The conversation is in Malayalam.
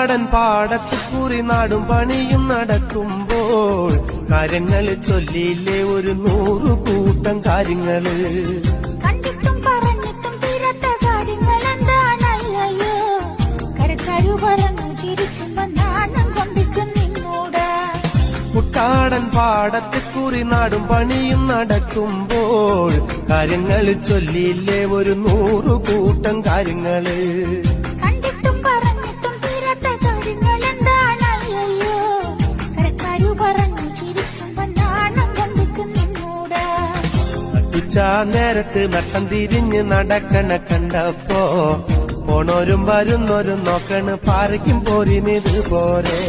കുട്ടാടൻ പാടത്ത് കുറി നാടും പണിയും നടക്കുമ്പോൾ കാര്യങ്ങള് ചൊല്ലിയില്ലേ ഒരു 100 കൂട്ടം കാര്യങ്ങള്. കണ്ടിട്ടും പറഞ്ഞിട്ടും തീരാത്ത കാര്യങ്ങൾ എന്താണല്ലോ. കരക്കാരു പറഞ്ഞു ചിരിക്കുമ്പോ നാണം കൊണ്ടിക്കും നിന്നോട്. കുട്ടാടൻ പാടത്ത് കുറി നാടും പണിയും നടക്കുമ്പോൾ കാര്യങ്ങള് ചൊല്ലിയില്ലേ ഒരു 100 കൂട്ടം കാര്യങ്ങള്. കണ്ടിട്ടും പറഞ്ഞിട്ടും തീരാത്ത കാര്യങ്ങൾ എന്താണല്ലോ. കരക്കാരു പറഞ്ഞു ചിരിക്കുമ്പോ നാണം കൊണ്ടിക്കും നിന്നോട്. നേരത്ത് നട്ടം തിരിഞ്ഞ് നടക്കണ കണ്ടപ്പോ പോണോരും വരുന്നോരും നോക്കണ് പാരയ്ക്കും പോരിനിത് പോരെ.